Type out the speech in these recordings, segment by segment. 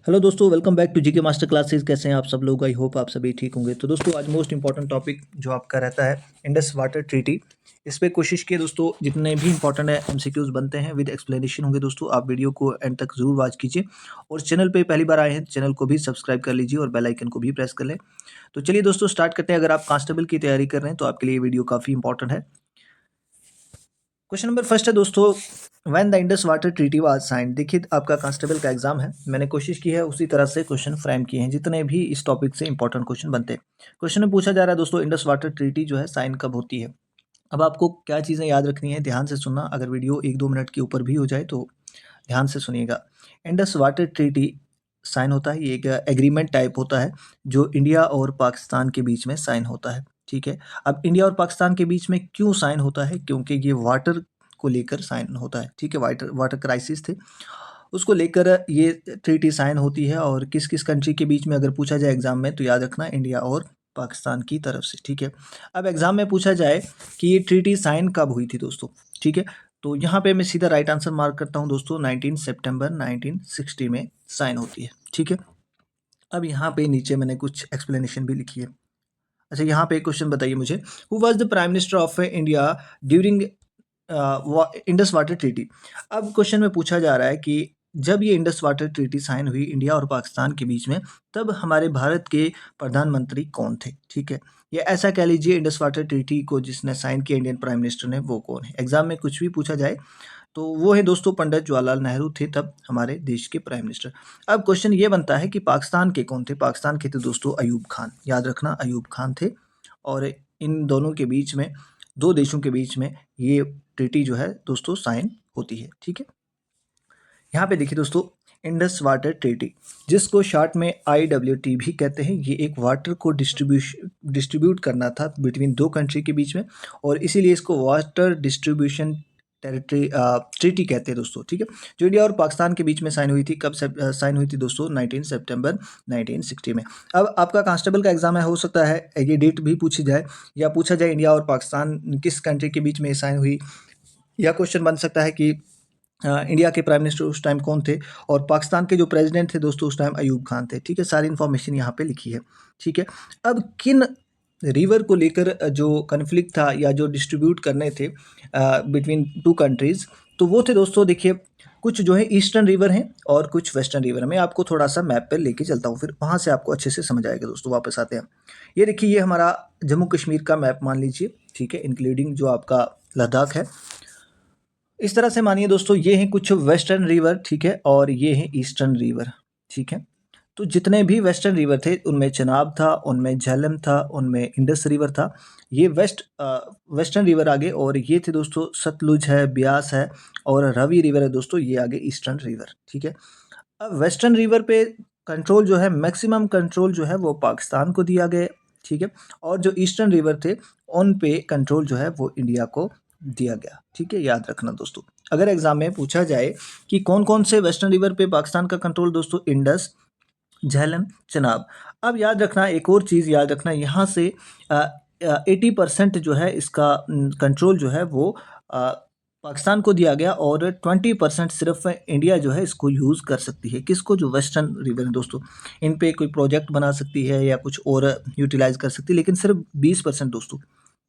Hello दोस्तों, welcome back to GK master classes. कैसे हैं आप सब लोग? आई होप आप सभी ठीक होंगे। तो दोस्तों, आज मोस्ट इंपॉर्टेंट टॉपिक जो आपका रहता है इंडस वाटर ट्रीटी। इस पे कोशिश किए दोस्तों, जितने भी इंपॉर्टेंट है एमसीक्यूज बनते हैं विद एक्सप्लेनेशन होंगे। दोस्तों आप वीडियो को एंड तक जरूर वॉच कीजिए और चैनल पे पहली बार आए हैं चैनल को भी सब्सक्राइब कर लीजिए और बेल आइकन को भी प्रेस कर लें। तो चलिए दोस्तों स्टार्ट करते हैं। अगर आप कांस्टेबल की तैयारी कर रहे हैं तो आपके लिए वीडियो काफ़ी इंपॉर्टेंट है। क्वेश्चन नंबर फर्स्ट है दोस्तों, when the Indus water treaty was signed. देखिए आपका कांस्टेबल का एग्जाम है, मैंने कोशिश की है उसी तरह से क्वेश्चन फ्रेम किए हैं जितने भी इस टॉपिक से इंपॉर्टेंट क्वेश्चन बनते हैं। क्वेश्चन में पूछा जा रहा है दोस्तों, इंडस वाटर ट्रीटी जो है साइन कब होती है। अब आपको क्या चीज़ें याद रखनी है, ध्यान से सुनना। अगर वीडियो 1-2 मिनट के ऊपर भी हो जाए तो ध्यान से सुनिएगा। इंडस वाटर ट्रीटी साइन होता है, ये एक एग्रीमेंट टाइप होता है जो इंडिया और पाकिस्तान के बीच में साइन होता है। ठीक है। अब इंडिया और पाकिस्तान के बीच में क्यों साइन होता है? क्योंकि ये वाटर को लेकर साइन होता है। ठीक है, वाटर वाटर क्राइसिस थे, उसको लेकर ये ट्रीटी साइन होती है। और किस किस कंट्री के बीच में अगर पूछा जाए एग्जाम में तो याद रखना इंडिया और पाकिस्तान की तरफ से। ठीक है। अब एग्जाम में पूछा जाए कि ये ट्रीटी साइन कब हुई थी दोस्तों। ठीक है, तो यहाँ पे मैं सीधा राइट आंसर मार्क करता हूँ दोस्तों, 19 सितंबर 1960 में साइन होती है। ठीक है। अब यहाँ पे नीचे मैंने कुछ एक्सप्लेनेशन भी लिखी है। अच्छा, यहाँ पे एक क्वेश्चन बताइए मुझे, who was the prime minister of India during Indus water treaty. अब क्वेश्चन में पूछा जा रहा है कि जब ये इंडस वाटर ट्रीटी साइन हुई इंडिया और पाकिस्तान के बीच में, तब हमारे भारत के प्रधानमंत्री कौन थे। ठीक है, या ऐसा कह लीजिए इंडस वाटर ट्रीटी को जिसने साइन किया इंडियन प्राइम मिनिस्टर ने, वो कौन है। एग्जाम में कुछ भी पूछा जाए तो वो है दोस्तों पंडित जवाहरलाल नेहरू थे तब हमारे देश के प्राइम मिनिस्टर। अब क्वेश्चन ये बनता है कि पाकिस्तान के कौन थे। पाकिस्तान के थे दोस्तों अयूब खान, याद रखना अयूब खान थे। और इन दोनों के बीच में, दो देशों के बीच में ये ट्रीटी जो है दोस्तों साइन होती है। ठीक है, यहाँ पे देखिए दोस्तों, इंडस वाटर ट्रीटी जिसको शॉर्ट में IWT भी कहते हैं, ये एक वाटर को डिस्ट्रीब्यूट करना था बिटवीन दो कंट्री के बीच में, और इसीलिए इसको वाटर डिस्ट्रीब्यूशन टेरिटरी ट्रीटी कहते हैं दोस्तों। ठीक है, जो इंडिया और पाकिस्तान के बीच में साइन हुई थी, कब साइन हुई थी दोस्तों, 19 सितंबर 1960 में। अब आपका कांस्टेबल का एग्जाम है, हो सकता है ये डेट भी पूछी जाए, या पूछा जाए इंडिया और पाकिस्तान किस कंट्री के बीच में साइन हुई, या क्वेश्चन बन सकता है कि इंडिया के प्राइम मिनिस्टर उस टाइम कौन थे और पाकिस्तान के जो प्रेसिडेंट थे दोस्तों उस टाइम अयूब खान थे। ठीक है, सारी इन्फॉर्मेशन यहाँ पे लिखी है। ठीक है, अब किन रिवर को लेकर जो कन्फ्लिक्ट था या जो डिस्ट्रीब्यूट करने थे बिटवीन टू कंट्रीज, तो वो थे दोस्तों, देखिए कुछ जो है ईस्टर्न रिवर हैं और कुछ वेस्टर्न रिवर हैं। मैं आपको थोड़ा सा मैप पे लेके चलता हूँ, फिर वहाँ से आपको अच्छे से समझ आएगा दोस्तों। वापस आते हैं, ये देखिए ये हमारा जम्मू कश्मीर का मैप मान लीजिए। ठीक है, इंक्लूडिंग जो आपका लद्दाख है। इस तरह से मानिए दोस्तों, ये हैं कुछ वेस्टर्न रिवर। ठीक है, और ये हैं ईस्टर्न रिवर। ठीक है, तो जितने भी वेस्टर्न रिवर थे उनमें चनाब था, उनमें झेलम था, उनमें इंडस रिवर था। ये वेस्टर्न रिवर आगे, और ये थे दोस्तों सतलुज है, ब्यास है, और रवि रिवर है दोस्तों, ये आगे ईस्टर्न रिवर। ठीक है, अब वेस्टर्न रिवर पे कंट्रोल जो है, मैक्सिमम कंट्रोल जो है वो पाकिस्तान को दिया गया। ठीक है, और जो ईस्टर्न रिवर थे उन पे कंट्रोल जो है वो इंडिया को दिया गया। ठीक है, याद रखना दोस्तों। अगर एग्जाम में पूछा जाए कि कौन कौन से वेस्टर्न रिवर पे पाकिस्तान का कंट्रोल, दोस्तों इंडस, झेलम, चनाब। अब याद रखना एक और चीज़ याद रखना, यहाँ से 80% जो है इसका कंट्रोल जो है वो अ, पाकिस्तान को दिया गया, और 20% सिर्फ इंडिया जो है इसको यूज़ कर सकती है। किसको? जो वेस्टर्न रिवर है दोस्तों, इन पे कोई प्रोजेक्ट बना सकती है या कुछ और यूटिलाइज कर सकती है, लेकिन सिर्फ 20% दोस्तों।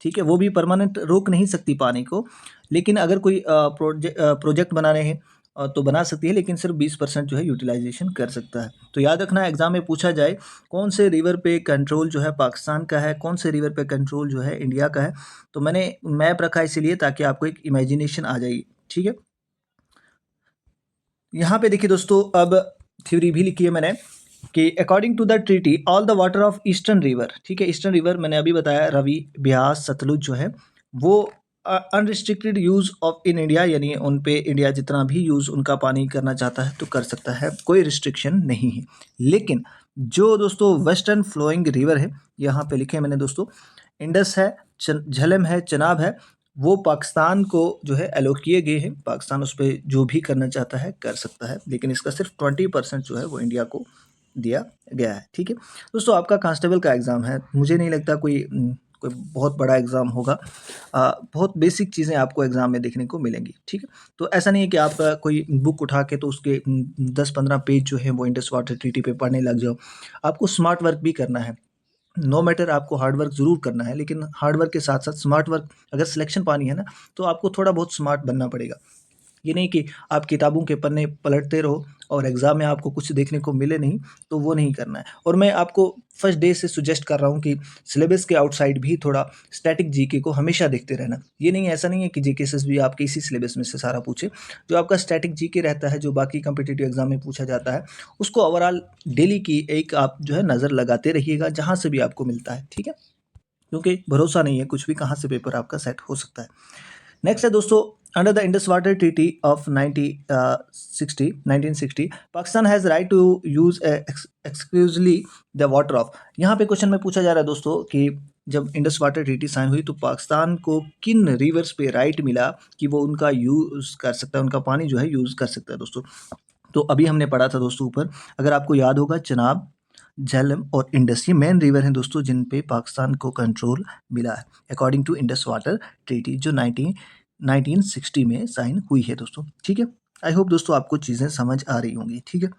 ठीक है, वो भी परमानेंट रोक नहीं सकती पानी को, लेकिन अगर कोई प्रोजेक्ट बनाने हैं तो बना सकती है, लेकिन सिर्फ 20% जो है यूटिलाइजेशन कर सकता है। तो याद रखना एग्जाम में पूछा जाए कौन से रिवर पे कंट्रोल जो है पाकिस्तान का है, कौन से रिवर पे कंट्रोल जो है इंडिया का है, तो मैंने मैप रखा इसीलिए ताकि आपको एक इमेजिनेशन आ जाएगी। ठीक है, यहाँ पे देखिए दोस्तों, अब थ्योरी भी लिखी है मैंने कि according to the treaty all the water of eastern river. ठीक है, ईस्टर्न रिवर मैंने अभी बताया, रवि, ब्यास, सतलुज जो है वो unrestricted use of in India, यानी उन पे इंडिया जितना भी यूज़ उनका पानी करना चाहता है तो कर सकता है, कोई रिस्ट्रिक्शन नहीं है। लेकिन जो दोस्तों वेस्टर्न फ्लोइंग रिवर है, यहाँ पे लिखे मैंने दोस्तों, इंडस है, झेलम है, चनाब है, वो पाकिस्तान को जो है एलोट किए गए हैं। पाकिस्तान उस पर जो भी करना चाहता है कर सकता है, लेकिन इसका सिर्फ 20% जो है वो इंडिया को दिया गया है। ठीक है दोस्तों, आपका कांस्टेबल का एग्ज़ाम है, मुझे नहीं लगता कोई कोई बहुत बड़ा एग्ज़ाम होगा। बहुत बेसिक चीज़ें आपको एग्ज़ाम में देखने को मिलेंगी, ठीक है। तो ऐसा नहीं है कि आप कोई बुक उठा के तो उसके 10-15 पेज जो है वो इंडस वाटर ट्रीटी पे पढ़ने लग जाओ। आपको स्मार्ट वर्क भी करना है। नो मैटर आपको हार्ड वर्क ज़रूर करना है, लेकिन हार्ड वर्क के साथ-साथ स्मार्ट वर्क, अगर सिलेक्शन पानी है ना, तो आपको थोड़ा बहुत स्मार्ट बनना पड़ेगा। ये नहीं कि आप किताबों के पन्ने पलटते रहो और एग्ज़ाम में आपको कुछ देखने को मिले नहीं, तो वो नहीं करना है। और मैं आपको फर्स्ट डे से सजेस्ट कर रहा हूँ कि सिलेबस के आउटसाइड भी थोड़ा स्टैटिक जीके को हमेशा देखते रहना। ये नहीं, ऐसा नहीं है कि जीके एसएसबी आपके इसी सिलेबस में से सारा पूछे। जो आपका स्टैटिक जीके रहता है, जो बाकी कॉम्पिटिटिव एग्ज़ाम में पूछा जाता है, उसको ओवरऑल डेली की एक आप जो है नज़र लगाते रहिएगा, जहाँ से भी आपको मिलता है, ठीक है? क्योंकि भरोसा नहीं है, कुछ भी कहाँ से पेपर आपका सेट हो सकता है। नेक्स्ट है दोस्तों, under the Indus water treaty of 1960 Pakistan has right to use exclusively the water of. यहाँ पे क्वेश्चन में पूछा जा रहा है दोस्तों कि जब इंडस वाटर ट्रीटी साइन हुई तो पाकिस्तान को किन रिवर्स पे राइट मिला कि वो उनका यूज़ कर सकता है, उनका पानी जो है यूज़ कर सकता है दोस्तों। तो अभी हमने पढ़ा था दोस्तों ऊपर, अगर आपको याद होगा, चनाब, झेलम और इंडस, ये मेन रिवर हैं दोस्तों जिन पे पाकिस्तान को कंट्रोल मिला है according to Indus water treaty, जो 1960 में साइन हुई है दोस्तों, ठीक है। आई होप दोस्तों आपको चीज़ें समझ आ रही होंगी, ठीक है।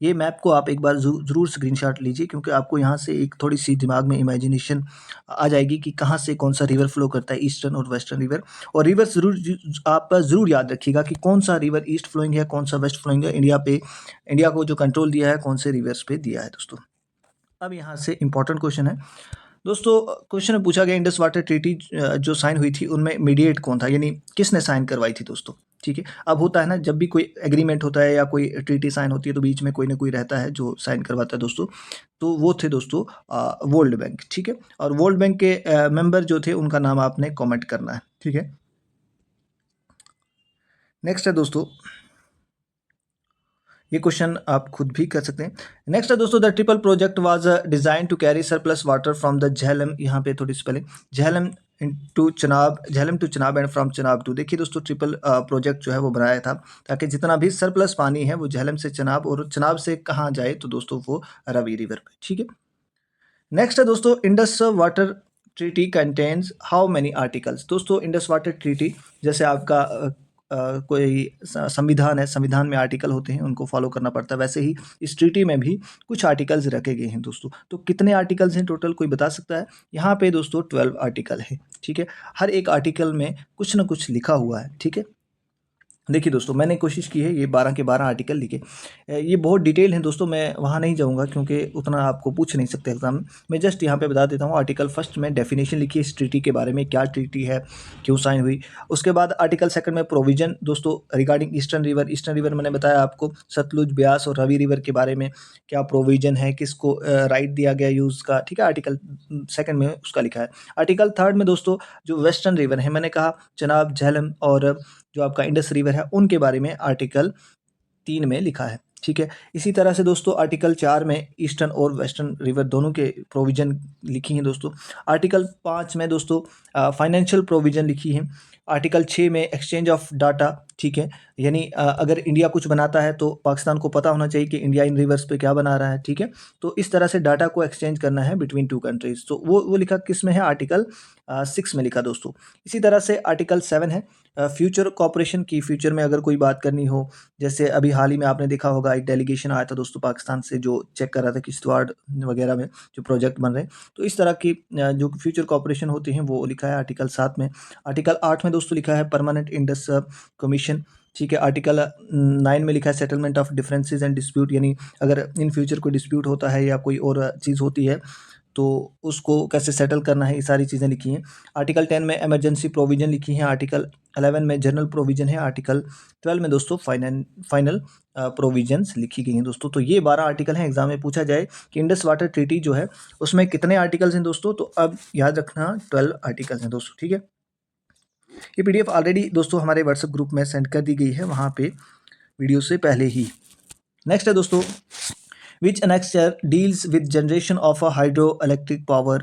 ये मैप को आप एक बार ज़रूर स्क्रीनशॉट लीजिए, क्योंकि आपको यहाँ से एक थोड़ी-सी दिमाग में इमेजिनेशन आ जाएगी कि कहाँ से कौन-सा रिवर फ्लो करता है, ईस्टर्न और वेस्टर्न रिवर। और रिवर आप ज़रूर याद रखिएगा कि कौन-सा रिवर ईस्ट फ्लोइंग है, कौन-सा वेस्ट फ्लोइंग है। इंडिया को जो कंट्रोल दिया है, कौन से रिवर्स पे दिया है दोस्तों। अब यहाँ से इम्पोर्टेंट क्वेश्चन है दोस्तों। क्वेश्चन में पूछा गया इंडस वाटर ट्रीटी जो साइन हुई थी उनमें मीडिएट कौन था, यानी किसने साइन करवाई थी दोस्तों, ठीक है। अब होता है ना, जब भी कोई एग्रीमेंट होता है या कोई ट्रीटी साइन होती है तो बीच में कोई ना कोई रहता है जो साइन करवाता है दोस्तों। तो वो थे दोस्तों वर्ल्ड बैंक, ठीक है। और वर्ल्ड बैंक के मेंबर जो थे उनका नाम आपने कॉमेंट करना है, ठीक है। नेक्स्ट है दोस्तों, ये क्वेश्चन आप खुद भी कर सकते हैं। नेक्स्ट है दोस्तों, the triple project was design to carry surplus water from the Jhelum, यहाँ पे थोड़ी spelling, Jhelum to Chenab, Jhelum to Chenab and from Chenab to. देखिए दोस्तों, ट्रिपल प्रोजेक्ट जो है वो बनाया था ताकि जितना भी सरप्लस पानी है वो झेलम से चनाब और चनाब से कहाँ जाए, तो दोस्तों वो रवि रिवर पे, ठीक है। नेक्स्ट है दोस्तों, Indus water treaty contains how many articles. दोस्तों इंडस वाटर ट्रीटी, जैसे आपका कोई संविधान है, संविधान में आर्टिकल होते हैं, उनको फॉलो करना पड़ता है, वैसे ही इस ट्रीटी में भी कुछ आर्टिकल्स रखे गए हैं दोस्तों। तो कितने आर्टिकल्स हैं टोटल, कोई बता सकता है? यहाँ पे दोस्तों 12 आर्टिकल है, ठीक है। हर एक आर्टिकल में कुछ ना कुछ लिखा हुआ है, ठीक है। देखिए दोस्तों, मैंने कोशिश की है ये 12 के 12 आर्टिकल लिखे। ये बहुत डिटेल हैं दोस्तों, मैं वहाँ नहीं जाऊँगा क्योंकि उतना आपको पूछ नहीं सकते एग्ज़ाम में। मैं जस्ट यहाँ पे बता देता हूँ। आर्टिकल फर्स्ट में डेफिनेशन लिखी है इस ट्रीटी के बारे में, क्या ट्रीटी है, क्यों साइन हुई। उसके बाद आर्टिकल सेकंड में प्रोविज़न दोस्तों regarding eastern river. Eastern river मैंने बताया आपको, सतलुज, ब्यास और रवि रिवर के बारे में क्या प्रोविज़न है, किसको राइट दिया गया यूज़ का, ठीक है। आर्टिकल सेकंड में उसका लिखा है। आर्टिकल थर्ड में दोस्तों जो वेस्टर्न रिवर है, मैंने कहा चनाब, झेलम और जो आपका इंडस रिवर है, उनके बारे में आर्टिकल 3 में लिखा है, ठीक है। इसी तरह से दोस्तों आर्टिकल 4 में ईस्टर्न और वेस्टर्न रिवर दोनों के प्रोविज़न लिखी हैं दोस्तों। आर्टिकल 5 में दोस्तों फाइनेंशियल प्रोविज़न लिखी है। आर्टिकल 6 में एक्सचेंज ऑफ डाटा, ठीक है। यानी अगर इंडिया कुछ बनाता है तो पाकिस्तान को पता होना चाहिए कि इंडिया इन रिवर्स पे क्या बना रहा है, ठीक है। तो इस तरह से डाटा को एक्सचेंज करना है बिटवीन 2 कंट्रीज़। तो वो लिखा किस में है, आर्टिकल 6 में लिखा दोस्तों। इसी तरह से आर्टिकल 7 है फ्यूचर कोऑपरेशन की। फ्यूचर में अगर कोई बात करनी हो, जैसे अभी हाल ही में आपने देखा होगा एक डेलीगेशन आया था दोस्तों पाकिस्तान से जो चेक कर रहा था किश्तवाड़ वगैरह में जो प्रोजेक्ट बन रहे हैं। तो इस तरह की जो फ्यूचर कोऑपरेशन होती हैं वो लिखा है आर्टिकल 7 में। आर्टिकल 8 में दोस्तों लिखा है परमानेंट इंडस कमीशन, ठीक है। आर्टिकल 9 में लिखा है settlement of differences and dispute, यानी अगर इन फ्यूचर कोई डिस्प्यूट होता है या कोई और चीज़ होती है तो उसको कैसे सेटल करना है, ये सारी चीज़ें लिखी हैं। आर्टिकल 10 में इमरजेंसी प्रोविज़न लिखी हैं। आर्टिकल 11 में जनरल प्रोविज़न है। आर्टिकल 12 में दोस्तों फाइनल प्रोविजंस लिखी गई हैं दोस्तों। तो ये 12 आर्टिकल हैं। एग्जाम में पूछा जाए कि इंडस वाटर ट्रीटी जो है उसमें कितने आर्टिकल्स हैं दोस्तों, तो अब याद रखना 12 आर्टिकल्स हैं दोस्तों, ठीक है। ये पीडीएफ ऑलरेडी दोस्तों हमारे व्हाट्सएप ग्रुप में सेंड कर दी गई है, वहाँ पे वीडियो से पहले ही। नेक्स्ट है दोस्तों, which annexure deals with generation of a hydroelectric power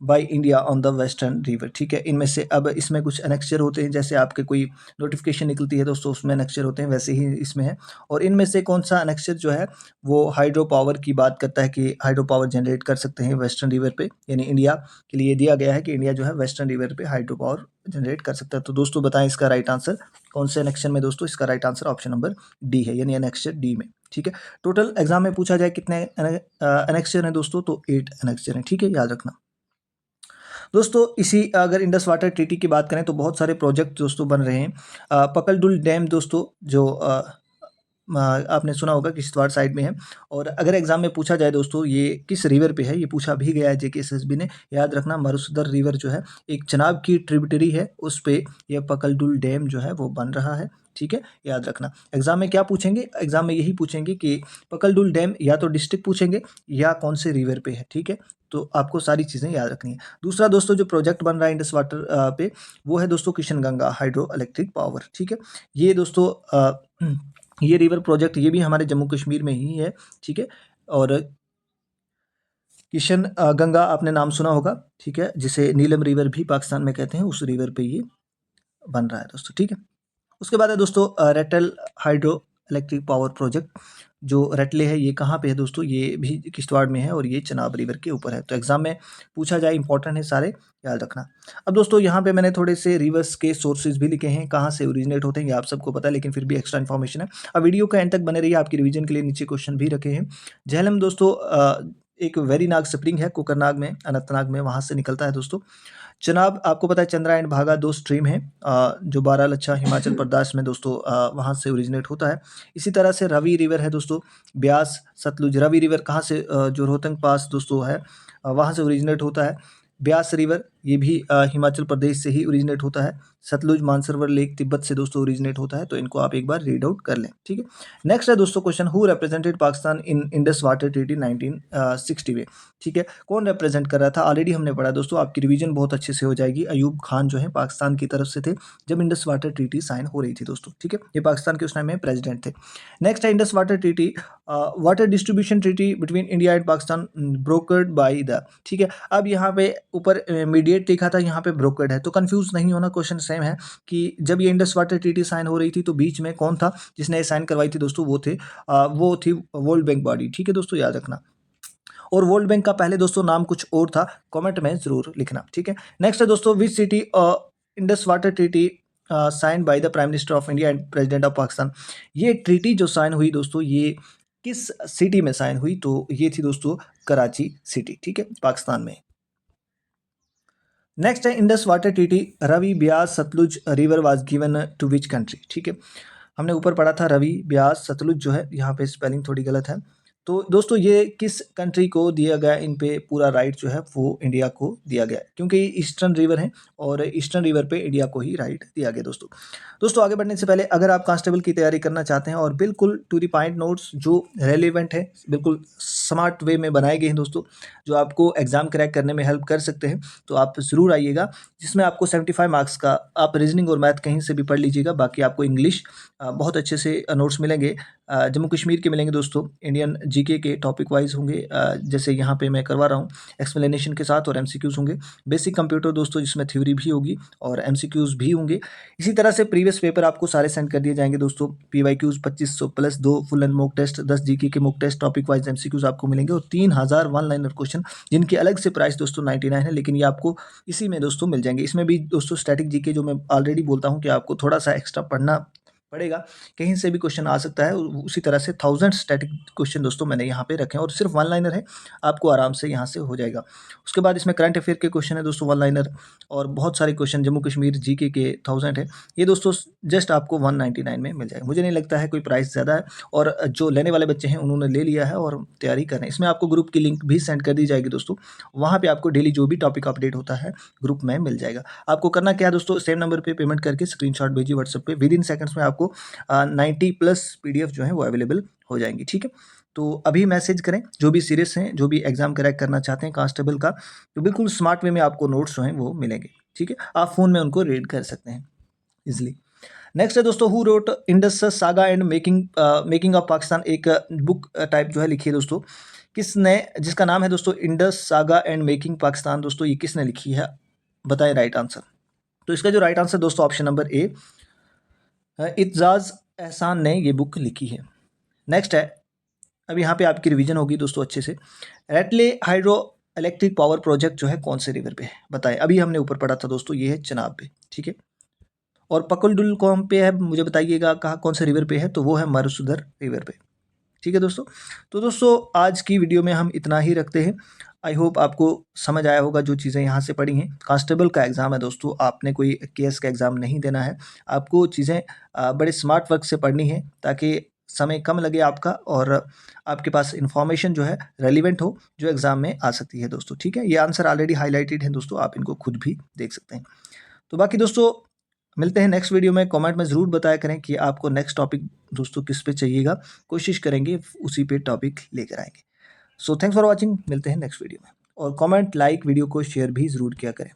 by India on the western river। ठीक है, इनमें से अब इसमें कुछ annexure होते हैं, जैसे आपके कोई नोटिफिकेशन निकलती है दोस्तों उसमें annexure होते हैं, वैसे ही इसमें है। और इनमें से कौन सा annexure जो है वो हाइड्रो पावर की बात करता है कि हाइड्रो पावर जनरेट कर सकते हैं वेस्टर्न रिवर पे, यानी इंडिया के लिए दिया गया है कि इंडिया जो है वेस्टर्न रिवर पे हाइड्रो पावर जनरेट कर सकता है। तो दोस्तों बताएं इसका राइट आंसर कौन से एनेक्शन में दोस्तों? इसका right answer option number D है, यानी एनेक्शन डी में। ठीक है, टोटल एग्जाम में पूछा जाए कितने एनेक्शन है दोस्तों, तो 8 एनेक्शन है। ठीक है, याद रखना दोस्तों। इसी अगर इंडस वाटर ट्रीटी की बात करें तो बहुत सारे प्रोजेक्ट दोस्तों बन रहे हैं। पकलडुल डैम दोस्तों जो आपने सुना होगा किश्तवाड़ साइड में है। और अगर एग्जाम में पूछा जाए दोस्तों ये किस रिवर पे है, ये पूछा भी गया है जेकेएसएसबी ने। याद रखना मारुसदर रिवर जो है एक चनाब की ट्रिब्यूटरी है, उस पे यह पकलडुल डैम जो है वो बन रहा है। ठीक है, याद रखना। एग्जाम में क्या पूछेंगे? एग्जाम में यही पूछेंगे कि पकलडुल डैम या तो डिस्ट्रिक्ट पूछेंगे या कौन से रिवर पे है। ठीक है, तो आपको सारी चीज़ें याद रखनी है। दूसरा दोस्तों जो प्रोजेक्ट बन रहा है इंडस वाटर पे, वो है दोस्तों Kishan Ganga hydro electric power. ठीक है, ये दोस्तों ये रिवर प्रोजेक्ट ये भी हमारे जम्मू कश्मीर में ही है। ठीक है, और किशन गंगा आपने नाम सुना होगा। ठीक है, जिसे नीलम रिवर भी पाकिस्तान में कहते हैं, उस रिवर पे ये बन रहा है दोस्तों। ठीक है, उसके बाद है दोस्तों Ratle hydro electric power project. जो रटले है ये कहाँ पे है दोस्तों? ये भी किश्तवाड़ में है और ये चनाब रिवर के ऊपर है। तो एग्जाम में पूछा जाए, इंपॉर्टेंट है सारे, याद रखना। अब दोस्तों यहाँ पे मैंने थोड़े से रिवर्स के सोर्सेज भी लिखे हैं, कहाँ से ओरिजिनेट होते हैं ये आप सबको पता है, लेकिन फिर भी एक्स्ट्रा इन्फॉर्मेशन है। अब वीडियो का एंड तक बने रहिए, आपकी रिवीजन के लिए नीचे क्वेश्चन भी रखे हैं। झेलम दोस्तों एक वेरीनाग स्प्रिंग है कोकरनाग में, अनंतनाग में, वहाँ से निकलता है दोस्तों। चनाब आपको पता है चंद्रा एंड भागा 2 स्ट्रीम है, जो बारालाचा हिमाचल प्रदेश में दोस्तों वहाँ से ओरिजिनेट होता है। इसी तरह से रवि रिवर है दोस्तों, ब्यास सतलुज। रवि रिवर कहाँ से जो रोहतंग पास दोस्तों है वहाँ से ओरिजिनेट होता है। ब्यास रिवर ये भी हिमाचल प्रदेश से ही ओरिजिनेट होता है। सतलुज मानसरोवर लेक तिब्बत से दोस्तों ओरिजिनेट होता है। तो इनको आप एक बार रीड आउट कर लें। ठीक है, नेक्स्ट है दोस्तों question, who represented Pakistan in Indus water treaty 1960 में। ठीक है, कौन रिप्रेजेंट कर रहा था? ऑलरेडी हमने पढ़ा दोस्तों, आपकी रिवीजन बहुत अच्छे से हो जाएगी। अयूब खान जो है पाकिस्तान की तरफ से थे जब इंडस वाटर ट्रीटी साइन हो रही थी दोस्तों। ठीक है, ये पाकिस्तान के उस टाइम में प्रेसिडेंट थे। नेक्स्ट है Indus water treaty, water distribution treaty between India and Pakistan brokered by the. ठीक है, अब यहाँ पे ऊपर मीडिएट लिखा था, यहाँ पे ब्रोकर्ड है, तो कंफ्यूज नहीं होना, क्वेश्चन सेम है कि जब ये इंडस वाटर ट्रीटी साइन हो रही थी तो बीच में कौन था जिसने ये साइन करवाई थी दोस्तों? वो थी वर्ल्ड बैंक बॉडी। ठीक है दोस्तों, याद रखना। और वर्ल्ड बैंक का पहले दोस्तों नाम कुछ और था, कमेंट में जरूर लिखना। ठीक है, नेक्स्ट है दोस्तों, which city Indus water treaty sign by the prime minister of India and president of Pakistan. ये ट्रीटी जो साइन हुई दोस्तों, ये किस सिटी में साइन हुई? तो ये थी दोस्तों कराची सिटी। ठीक है, पाकिस्तान में। नेक्स्ट है Indus water treaty, Ravi Beas Sutlej river was given to which country. ठीक है, हमने ऊपर पढ़ा था रवि ब्यास सतलुज जो है, यहाँ पे स्पेलिंग थोड़ी गलत है। तो दोस्तों ये किस कंट्री को दिया गया? इन पे पूरा राइट जो है वो इंडिया को दिया गया, क्योंकि ये ईस्टर्न रिवर है और ईस्टर्न रिवर पे इंडिया को ही राइट दिया गया दोस्तों। दोस्तों आगे बढ़ने से पहले अगर आप कांस्टेबल की तैयारी करना चाहते हैं और बिल्कुल टू द पॉइंट नोट्स जो रेलिवेंट है, बिल्कुल स्मार्ट वे में बनाए गए हैं दोस्तों, जो आपको एग्जाम क्रैक करने में हेल्प कर सकते हैं, तो आप ज़रूर आइएगा। जिसमें आपको 75 मार्क्स का आप रीजनिंग और मैथ कहीं से भी पढ़ लीजिएगा, बाकी आपको इंग्लिश बहुत अच्छे से नोट्स मिलेंगे। जम्मू कश्मीर के मिलेंगे दोस्तों, इंडियन जीके के टॉपिक वाइज होंगे, जैसे यहाँ पे मैं करवा रहा हूँ एक्सप्लेनेशन के साथ, और एमसीक्यूज होंगे। बेसिक कंप्यूटर दोस्तों जिसमें थ्योरी भी होगी और एमसीक्यूज भी होंगे। इसी तरह से प्रीवियस पेपर आपको सारे सेंड कर दिए जाएंगे दोस्तों। PYQs 2500 plus 2 full and mock test, 10 GK के mock test, topic wise MCQs आपको मिलेंगे, और 3000 वन लाइनर क्वेश्चन जिनकी अलग से प्राइस दोस्तों 99 है, लेकिन ये आपको इसी में दोस्तों मिल जाएंगे। इसमें भी दोस्तों स्टैटिक जीके जो मैं ऑलरेडी बोलता हूँ कि आपको थोड़ा सा एक्स्ट्रा पढ़ना पड़ेगा, कहीं से भी क्वेश्चन आ सकता है। उसी तरह से 1000 स्टैटिक क्वेश्चन दोस्तों मैंने यहाँ पे रखे हैं, और सिर्फ वन लाइनर है, आपको आराम से यहाँ से हो जाएगा। उसके बाद इसमें करंट अफेयर के क्वेश्चन है दोस्तों वन लाइनर, और बहुत सारे क्वेश्चन जम्मू कश्मीर जीके के 1000 है। ये दोस्तों जस्ट आपको 199 में मिल जाएगा। मुझे नहीं लगता है कोई प्राइस ज़्यादा है, और जो लेने वाले बच्चे हैं उन्होंने ले लिया है और तैयारी कर रहे हैं। इसमें आपको ग्रुप की लिंक भी सेंड कर दी जाएगी दोस्तों, वहाँ पर आपको डेली जो भी टॉपिक अपडेट होता है ग्रुप में मिल जाएगा। आपको करना क्या है दोस्तों, सेम नंबर पर पेमेंट करके स्क्रीनशॉट भेजिए व्हाट्सएप पे, विद इन सेकंड्स में आपको 90 प्लस पीडीएफ जो है वो अवेलेबल हो जाएंगी। ठीक है, तो अभी मैसेज करें जो भी सीरियस हैं, जो भी एग्जाम क्रैक करना चाहते हैं कांस्टेबल का, तो बिल्कुल स्मार्ट वे में आपको नोट्स जो हैं वो मिलेंगे। ठीक है, आप फ़ोन में उनको रीड कर सकते हैं इजीली। नेक्स्ट है दोस्तों, who wrote Indus saga and making of Pakistan, एक बुक टाइप जो है लिखी है दोस्तों, किसने, जिसका नाम है दोस्तों Indus saga and making Pakistan. दोस्तों ये किसने लिखी है, बताएं राइट आंसर। तो इसका जो राइट आंसर दोस्तों ऑप्शन नंबर ए, इत्जाज एहसान ने ये बुक लिखी है। नेक्स्ट है, अब यहाँ पे आपकी रिवीजन होगी दोस्तों अच्छे से। रेटले हाइड्रो इलेक्ट्रिक पावर प्रोजेक्ट जो है कौन से रिवर पे है, बताएं। अभी हमने ऊपर पढ़ा था दोस्तों, ये है चनाब पे, ठीक है। और पकुलडुल कौन पे है, मुझे बताइएगा कहाँ कौन से रिवर पे है, तो वो है मरुसुधर रिवर पे, ठीक है दोस्तों। तो दोस्तों आज की वीडियो में हम इतना ही रखते हैं। आई होप आपको समझ आया होगा जो चीज़ें यहाँ से पढ़ी हैं। कांस्टेबल का एग्ज़ाम है दोस्तों, आपने कोई केस का एग्ज़ाम नहीं देना है। आपको चीज़ें बड़े स्मार्ट वर्क से पढ़नी है ताकि समय कम लगे आपका, और आपके पास इंफॉर्मेशन जो है रेलिवेंट हो, जो एग्ज़ाम में आ सकती है दोस्तों, ठीक है। ये आंसर ऑलरेडी हाईलाइटेड है दोस्तों, आप इनको खुद भी देख सकते हैं। तो बाकी दोस्तों मिलते हैं नेक्स्ट वीडियो में। कमेंट में ज़रूर बताया करें कि आपको नेक्स्ट टॉपिक दोस्तों किस पे चाहिएगा, कोशिश करेंगे उसी पे टॉपिक लेकर आएंगे। सो थैंक्स फॉर वॉचिंग, मिलते हैं नेक्स्ट वीडियो में। और कमेंट, लाइक, वीडियो को शेयर भी ज़रूर किया करें।